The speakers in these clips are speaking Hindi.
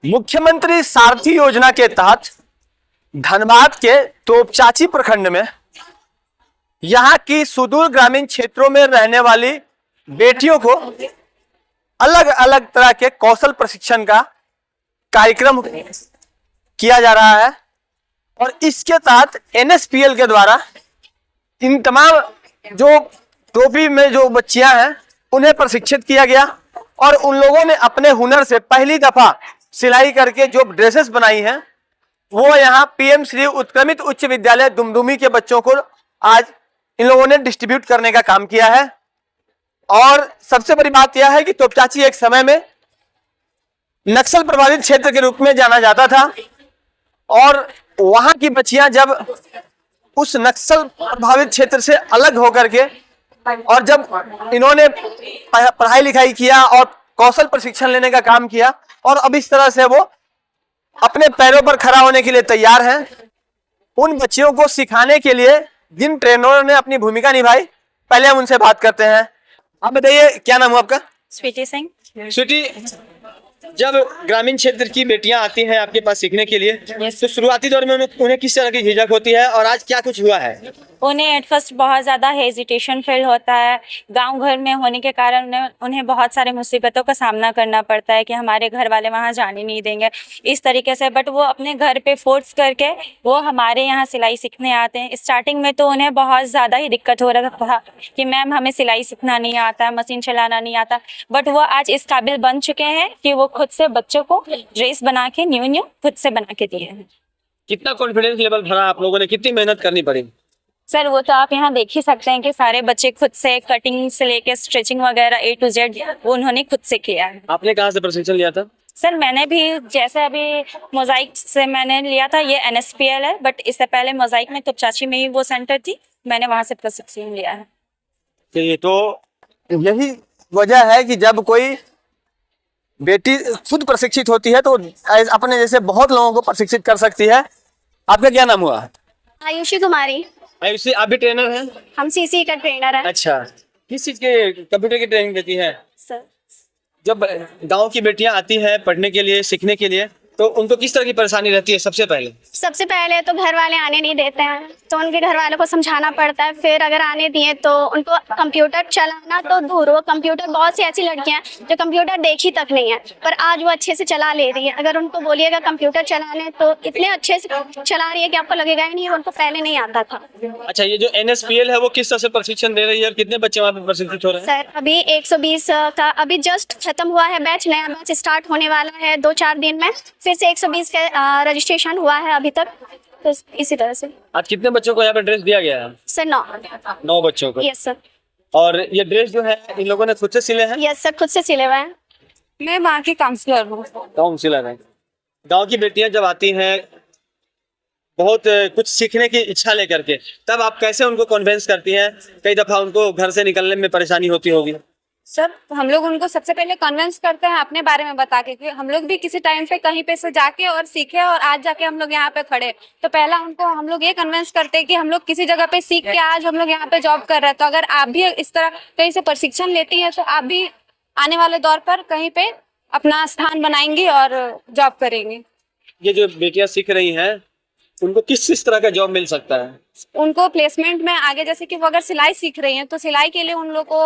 मुख्यमंत्री सारथी योजना के तहत धनबाद के तोपचाची प्रखंड में यहाँ की सुदूर ग्रामीण क्षेत्रों में रहने वाली बेटियों को अलग अलग तरह के कौशल प्रशिक्षण का कार्यक्रम किया जा रहा है और इसके तहत एनएसपीएल के द्वारा इन तमाम जो टोपी में जो बच्चियां हैं उन्हें प्रशिक्षित किया गया और उन लोगों ने अपने हुनर से पहली दफा सिलाई करके जो ड्रेसेस बनाई हैं वो यहाँ पीएम श्री उत्क्रमित उच्च विद्यालय दुमदुमी के बच्चों को आज इन लोगों ने डिस्ट्रीब्यूट करने का काम किया है। और सबसे बड़ी बात यह है कि तोपचाची एक समय में नक्सल प्रभावित क्षेत्र के रूप में जाना जाता था और वहां की बच्चियां जब उस नक्सल प्रभावित क्षेत्र से अलग होकर के और जब इन्होंने पढ़ाई लिखाई किया और कौशल प्रशिक्षण लेने का काम किया और अब इस तरह से वो अपने पैरों पर खड़ा होने के लिए तैयार हैं। उन बच्चियों को सिखाने के लिए जिन ट्रेनरों ने अपनी भूमिका निभाई, पहले हम उनसे बात करते हैं। आप बताइए, क्या नाम है आपका? स्वीटी सिंह। स्वीटी, जब ग्रामीण क्षेत्र की बेटियां आती हैं आपके पास सीखने के लिए तो शुरुआती दौर में उन्हें किस तरह की झिझक होती है और आज क्या कुछ हुआ है? उन्हें एट फर्स्ट बहुत ज़्यादा हेजिटेशन फील होता है। गांव घर में होने के कारण उन्हें बहुत सारे मुसीबतों का सामना करना पड़ता है कि हमारे घर वाले वहाँ जाने नहीं देंगे इस तरीके से, बट वो अपने घर पे फोर्स करके वो हमारे यहाँ सिलाई सीखने आते हैं। स्टार्टिंग में तो उन्हें बहुत ज़्यादा ही दिक्कत हो रहा था कि मैम हमें सिलाई सीखना नहीं आता, मशीन चलाना नहीं आता, बट वो आज इस काबिल बन चुके हैं कि वो खुद से बच्चों को ड्रेस बना के न्यू खुद से बना के दिए हैं। कितना कॉन्फिडेंस लेवल भरा आप लोगों ने, कितनी मेहनत करनी पड़ी? सर वो तो आप यहाँ देख ही सकते हैं कि सारे बच्चे खुद से कटिंग से लेके स्टिचिंग वगैरह A to Z वो उन्होंने खुद से किया है। आपने कहाँ से प्रशिक्षण लिया था? सर मैंने भी जैसे अभी मोजाइक से मैंने लिया था, ये NSPL है, बट इससे पहले मोजाइक में तोपचाची में ही वो सेंटर थी, मैंने वहाँ से प्रशिक्षण लिया है। चलिए, तो यही वजह है कि जब कोई बेटी खुद प्रशिक्षित होती है तो अपने जैसे बहुत लोगों को प्रशिक्षित कर सकती है। आपका क्या नाम हुआ? आयुषी कुमारी। आयुषी, आप भी ट्रेनर हैं? हम सीसी का ट्रेनर है। अच्छा, किस चीज के कंप्यूटर की ट्रेनिंग देती है? सर जब गांव की बेटियां आती हैं पढ़ने के लिए, सीखने के लिए, तो उनको किस तरह की परेशानी रहती है? सबसे पहले तो घर वाले आने नहीं देते हैं, तो उनके घर वालों को समझाना पड़ता है। फिर अगर आने दिए तो उनको कंप्यूटर चलाना तो दूर, वो कंप्यूटर, बहुत सी ऐसी लड़कियां जो कंप्यूटर देखी तक नहीं है पर आज वो अच्छे से चला ले रही है। अगर उनको बोलिएगा कंप्यूटर चलाने तो इतने अच्छे से चला रही है कि आपको लगेगा ही नहीं उनको पहले नहीं आता था। अच्छा, ये जो NSPL है वो किस तरह से प्रशिक्षण दे रही है और कितने बच्चे वहाँ पे प्रशिक्षित हो रहे हैं? सर अभी 120 का अभी जस्ट खत्म हुआ है बैच, नया बैच स्टार्ट होने वाला है 2-4 दिन में। फिर से 120 का रजिस्ट्रेशन हुआ है अभी तक, तो इसी तरह से। आज कितने बच्चों को यहाँ पे ड्रेस दिया गया है? सर 9 बच्चों को। Yes sir. और ये ड्रेस जो है इन लोगों ने खुद से सिले हैं? यस सर, खुद से सिले हुए हैं। मैं वहाँ की काउंसलर हूँ। काउंसलर है। गाँव की बेटियां जब आती हैं बहुत कुछ सीखने की इच्छा लेकर के, तब आप कैसे उनको कन्विंस करती हैं? कई दफा उनको घर से निकलने में परेशानी होती होगी। सर हम लोग उनको सबसे पहले कन्विंस करते हैं अपने बारे में बता के कि हम लोग भी किसी टाइम पे कहीं पे से जाके और सीखे और आज जाके हम लोग यहाँ पे खड़े। तो पहला उनको हम लोग ये कन्विंस करते हैं कि हम लोग किसी जगह पे सीख के आज हम लोग यहाँ पे जॉब कर रहे हैं, तो अगर आप भी इस तरह कहीं से प्रशिक्षण लेती हैं तो आप भी आने वाले दौर पर कहीं पे अपना स्थान बनाएंगी और जॉब करेंगी। ये जो बेटियां सीख रही हैं उनको किस तरह का जॉब मिल सकता है? उनको प्लेसमेंट में आगे, जैसे कि वो अगर सिलाई सीख रही हैं तो सिलाई के लिए उन लोग को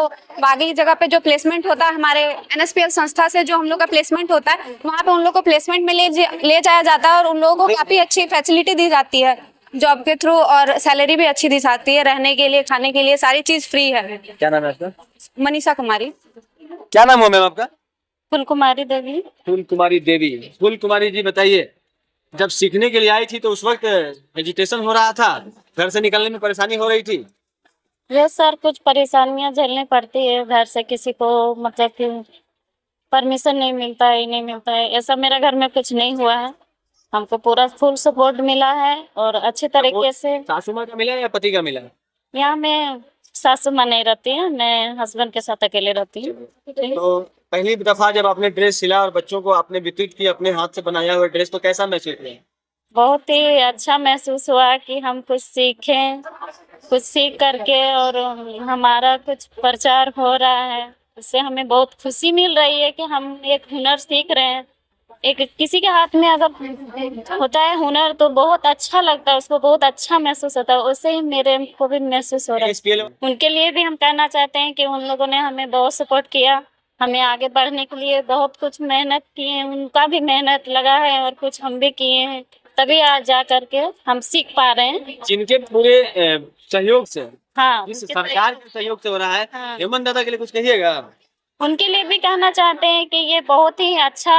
आगे की जगह पे जो प्लेसमेंट होता है हमारे NSPL संस्था से जो हम लोग का प्लेसमेंट होता है वहाँ पे उन लोग को प्लेसमेंट में ले जाया जाता है और उन लोगों को काफी अच्छी फैसिलिटी दी जाती है जॉब के थ्रू और सैलरी भी अच्छी दी जाती है, रहने के लिए, खाने के लिए, सारी चीज फ्री है। क्या नाम है आपका? मनीषा कुमारी। क्या नाम हुआ मैम आपका? फुलकुमारी देवी। फुलकुमारी देवी। फुलकुमारी जी, बताइए, जब सीखने के लिए आई थी तो उस वक्त हेजिटेशन हो रहा था, घर से निकलने में परेशानी हो रही थी? यस सर, कुछ परेशानियां झेलनी पड़ती है। घर से किसी को मतलब कि परमिशन नहीं मिलता है, नहीं मिलता है। ऐसा मेरे घर में कुछ नहीं हुआ है, हमको पूरा फुल सपोर्ट मिला है और अच्छे तरीके से। सासू माँ का मिला या पति का मिला? यहाँ मैं सासू माँ नहीं रहती है, मैं हस्बैंड के साथ अकेले रहती हूँ। तो पहली दफा जब आपने ड्रेस सिला और बच्चों को आपने वितरित की अपने हाथ से बनाया हुआ ड्रेस, तो कैसा महसूस हुआ? बहुत ही अच्छा महसूस हुआ कि हम कुछ सीखें, कुछ सीख करके और हमारा कुछ प्रचार हो रहा है, इससे हमें बहुत खुशी मिल रही है कि हम एक हुनर सीख रहे हैं एक किसी के हाथ में अगर होता है हुनर तो बहुत अच्छा लगता है, उसको बहुत अच्छा महसूस होता है। उससे ही मेरे को भी महसूस हो रहा NSPL है। उनके लिए भी हम कहना चाहते हैं कि उन लोगों ने हमें बहुत सपोर्ट किया, हमें आगे बढ़ने के लिए बहुत कुछ मेहनत किए, उनका भी मेहनत लगा है और कुछ हम भी किए हैं, तभी आज जा करके हम सीख पा रहे हैं। जिनके पूरे सहयोग से, हाँ, इस सरकार के सहयोग से हो रहा है, हाँ। हेमंत दादा के लिए कुछ कहिएगा? उनके लिए भी कहना चाहते हैं कि ये बहुत ही अच्छा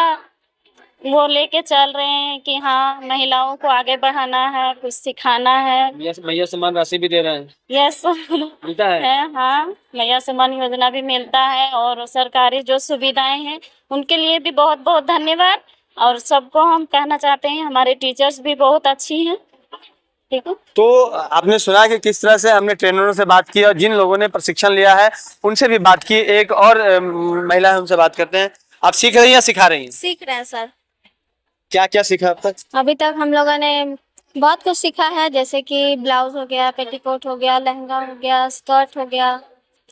वो लेके चल रहे हैं कि हाँ महिलाओं को आगे बढ़ाना है, कुछ सिखाना है। मैया सम्मान राशि भी दे रहे हैं, यस मिलता है? हाँ, मैया सम्मान योजना भी मिलता है और सरकारी जो सुविधाएं हैं उनके लिए भी बहुत बहुत धन्यवाद। और सबको हम कहना चाहते हैं हमारे टीचर्स भी बहुत अच्छी हैं। ठीक है, तो आपने सुना कि किस तरह से हमने ट्रेनरों से बात की और जिन लोगों ने प्रशिक्षण लिया है उनसे भी बात की। एक और महिला है, उनसे बात करते हैं। आप सीख रही हैं या सिखा रही हैं? सीख रहे हैं सर। क्या क्या सीखा अब तक? अभी तक हम लोगों ने बहुत कुछ सीखा है, जैसे कि ब्लाउज हो गया, पेटीकोट हो गया, लहंगा हो गया, स्कर्ट हो गया,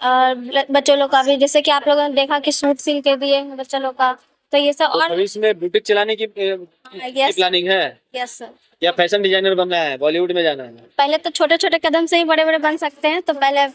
और बच्चों लोग का भी, जैसे कि आप लोगों ने देखा कि सूट सिल के दिए हैं बच्चों लोग का, तो ये सब। तो और भविष्य में बुटीक चलाने की यस प्लानिंग है यस सर। या फैशन डिजाइनर बनना है, बॉलीवुड में जाना है? पहले तो छोटे छोटे कदम से ही बड़े बड़े बन सकते हैं, तो पहले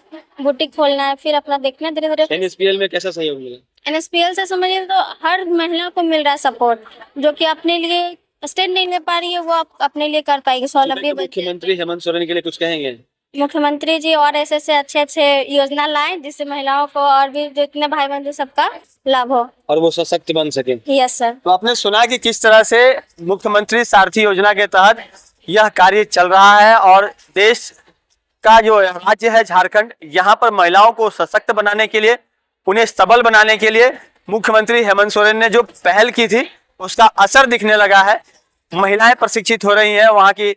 बुटीक खोलना है, फिर अपना देखना धीरे धीरे। NSPL में कैसा सहयोग मिला? NSPL से समझिए तो हर महिला को मिल रहा है सपोर्ट, जो कि अपने लिए स्टैंड नहीं ले पा रही है, वो अपने लिए कर पाएगी स्वावलंबी। मुख्यमंत्री हेमंत सोरेन के लिए कुछ कहेंगे? मुख्यमंत्री जी और ऐसे अच्छे अच्छे योजना लाएं जिससे महिलाओं को और भी जितने भाई बंधु सबका लाभ हो और वो सशक्त बन सके। Yes sir. तो आपने सुना कि किस तरह से मुख्यमंत्री सारथी योजना के तहत यह कार्य चल रहा है और देश का जो राज्य है झारखंड, यहाँ पर महिलाओं को सशक्त बनाने के लिए, उन्हें सबल बनाने के लिए मुख्यमंत्री हेमंत सोरेन ने जो पहल की थी उसका असर दिखने लगा है। महिलाएं प्रशिक्षित हो रही हैं वहाँ की,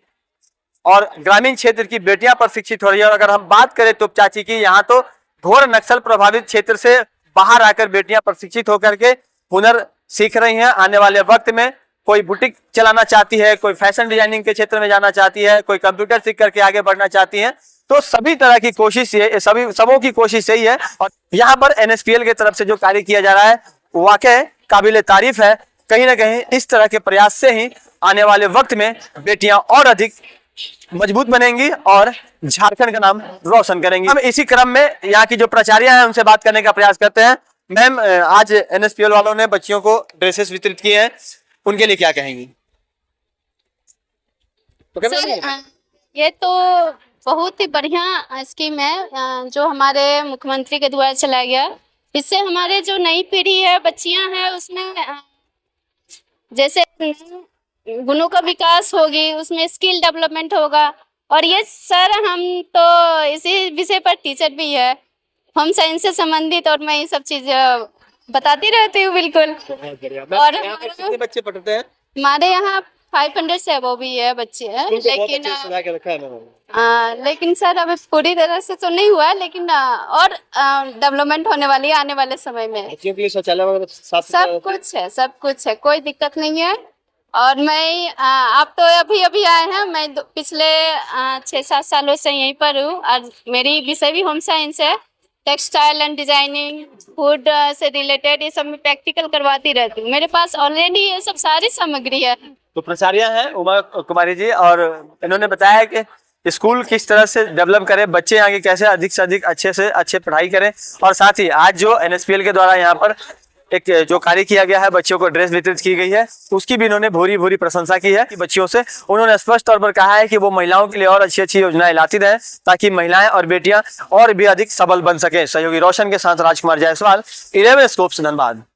और ग्रामीण क्षेत्र की बेटियां प्रशिक्षित हो रही है। और अगर हम बात करें तो चाची की, यहाँ तो घोर नक्सल प्रभावित क्षेत्र से बाहर आकर बेटियां प्रशिक्षित होकर के हुनर सीख रही हैं। आने वाले वक्त में कोई बुटीक चलाना चाहती है, कोई फैशन डिजाइनिंग के क्षेत्र में जाना चाहती है, कोई कंप्यूटर सीख करके आगे बढ़ना चाहती है, तो सभी तरह की कोशिश ये सबों की कोशिश यही है। और यहाँ पर NSPL की तरफ से जो कार्य किया जा रहा है वाकई काबिले तारीफ है। कहीं ना कहीं इस तरह के प्रयास से ही आने वाले वक्त में बेटियां और अधिक मजबूत बनेंगी और झारखंड का नाम रोशन करेंगी। हम इसी क्रम में यहाँ की जो प्राचार्य हैं उनसे बात करने का प्रयास करते हैं। मैम, आज NSPL वालों ने बच्चियों को ड्रेसेस वितरित किए हैं, उनके लिए क्या कहेंगी? तो सर, ये तो बहुत ही बढ़िया स्कीम है जो हमारे मुख्यमंत्री के द्वारा चलाया गया। इससे हमारे जो नई पीढ़ी है, बच्चियां हैं, उसमें जैसे गुणों का विकास होगी, उसमें स्किल डेवलपमेंट होगा। और ये सर, हम तो इसी विषय पर टीचर भी है, होम साइंस से संबंधित, और मैं ये सब चीज बताती रहती हूँ बिल्कुल। और कितने बच्चे पढ़ते हैं? हमारे यहाँ 500 से वो भी है बच्चे हैं, लेकिन सर अभी पूरी तरह से तो नहीं हुआ है, लेकिन और डेवलपमेंट होने वाली है आने वाले समय में। बच्चियों के लिए शौचालय वगैरह सब कुछ है, कोई दिक्कत नहीं है। और मैं आप तो अभी अभी आए हैं, मैं पिछले 6-7 सालों से यहीं पर हूँ। और मेरी विषय भी होम साइंस है, टेक्सटाइल एंड डिजाइनिंग, फूड से रिलेटेड, ये सब मैं प्रैक्टिकल करवाती रहती हूँ। मेरे पास ऑलरेडी ये सब सारी सामग्री है। तो प्राचार्य हैं उमा कुमारी जी, और इन्होंने बताया कि स्कूल किस तरह से डेवलप करे, बच्चे यहाँ के कैसे अधिक से अधिक अच्छे से अच्छे पढ़ाई करें। और साथ ही आज जो NSPL के द्वारा यहाँ पर एक जो कार्य किया गया है, बच्चियों को ड्रेस वितरित की गई है, उसकी भी इन्होंने भूरी भूरी प्रशंसा की है। कि बच्चियों से उन्होंने स्पष्ट तौर पर कहा है कि वो महिलाओं के लिए और अच्छी अच्छी योजनाएं लाती रहें ताकि महिलाएं और बेटियां और भी अधिक सबल बन सके। सहयोगी रोशन के साथ राजकुमार जायसवाल, 11 स्कोप से धनबाद।